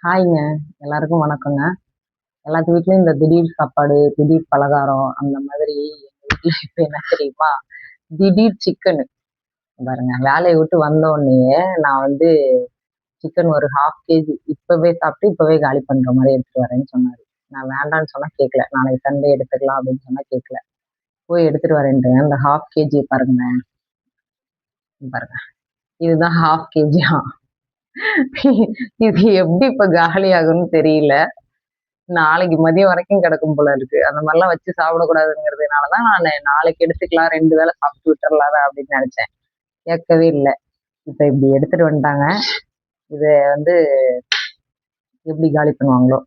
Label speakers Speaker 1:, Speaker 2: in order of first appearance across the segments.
Speaker 1: ஹாய்ங்க. எல்லாருக்கும் வணக்கங்க. எல்லாத்து வீட்லயும் இந்த திடீர் சாப்பாடு, திடீர் பலகாரம் அந்த மாதிரி எங்க வீட்ல இப்ப என்ன தெரியுமா? திடீர் சிக்கனு. பாருங்க வேலைய விட்டு வந்த உடனேயே நான் வந்து சிக்கன் ஒரு 1/2 கேஜி இப்பவே சாப்பிட்டு, இப்பவே காலி பண்ற மாரி எடுத்துட்டு வரேன்னு சொன்னாரு. நான் வேண்டான்னு சொன்னா கேட்கல. நாளைக்கு சண்டே எடுத்துக்கலாம் அப்படின்னு சொன்னா கேட்கல. போய் எடுத்துட்டு வரேன்ட்டேங்க. இந்த 1/2 கேஜி பாருங்களேன். பாருங்க. இதுதான் 1/2 கேஜியாம். இது எப்படி இப்ப காலி ஆகும்னு தெரியல. நாளைக்கு மதியம் வரைக்கும் கிடக்கும் போல இருக்கு. அந்த மாரிலாம் வச்சு சாப்பிடக்கூடாதுங்கிறதுனால தான் நானு நாளைக்கு எடுத்துக்கலாம் 2 வேள சாப்பிட்டு விட்டுறலாம்டா அப்படின்னு நெனச்சேன். கேட்கவே இல்ல. இப்ப இப்படி எடுத்துட்டு வந்துட்டாங்க. இத வந்து எப்படி காலி பண்ணுவாங்களோ?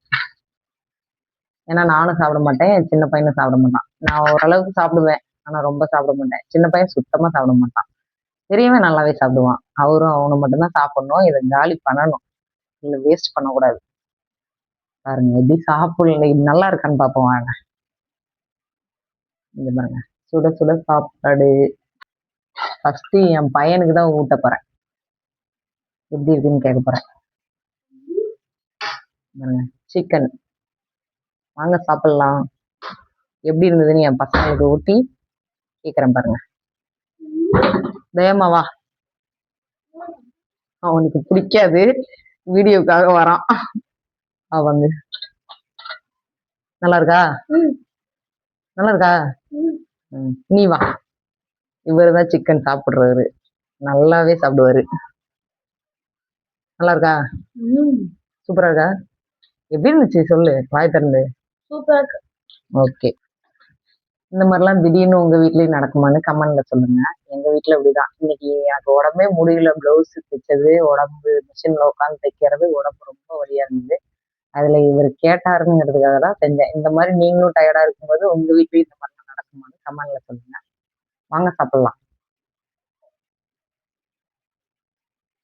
Speaker 1: ஏன்னா நானும் சாப்பிட மாட்டேன். என் சின்ன பையனும் சாப்பிட மாட்டான். நான் ஓரளவுக்கு சாப்பிடுவேன். ஆனா ரொம்ப சாப்பிட மாட்டேன். சின்ன பையன் சுத்தமா சாப்பிட மாட்டான். பெரியவன் நல்லாவே சாப்பிடுவான். அவனும் மட்டும் தான் சாப்பிடணும். இத காலி பண்ணணும். இல்ல வேஸ்ட் பண்ணக்கூடாது. பாருங்க எப்படி சாப்பிடல இது நல்லா இருக்கான்னு பார்ப்போம் வாங்க. இங்க பாருங்க. சுட சுட சாப்பாடு. ஃபர்ஸ்ட்டு என் பையனுக்கு தான் ஊட்ட போறேன். எப்படி இருக்குன்னு கேட்க போறேன். பாருங்க. சிக்கன். வாங்க சாப்பிடலாம். எப்படி இருந்ததுன்னு என் பசங்களுக்கு ஊட்டி கேட்கிறேன் பாருங்க. தயமா வா. அவனுக்கு பிடிக்காது. வீடியோக்காக வரான். அவங்க நல்லா இருக்கா? நல்லா இருக்கா? நீ வா. இவருதான் சிக்கன் சாப்பிடுறவரு. நல்லாவே சாப்பிடுவாரு. நல்லா இருக்கா? சூப்பரா இருக்கா? எப்படி இருந்துச்சு சொல்லு வாய் திறந்து. ஓகே. இந்த மாதிரிலாம் திடீர்னு உங்க வீட்லயும் நடக்குமான்னு கமெண்ட்ல சொல்லுங்க. எங்க வீட்ல இப்படிதான். இன்னைக்கு எனக்கு உடம்பே முடியல. பிளவுஸ் தைச்சது, உடம்பு மிஷின்ல உட்காந்து தைக்கிறது, உடம்பு ரொம்ப வலியா இருந்தது. அதுல இவர் கேட்டாருங்கிறதுக்காக தான் செஞ்சேன். இந்த மாதிரி நீங்களும் டயர்டா இருக்கும்போது உங்க வீட்லயும் இந்த மாதிரிலாம் நடக்குமான்னு கமெண்ட்ல சொல்லுங்க. வாங்க சாப்பிடலாம்.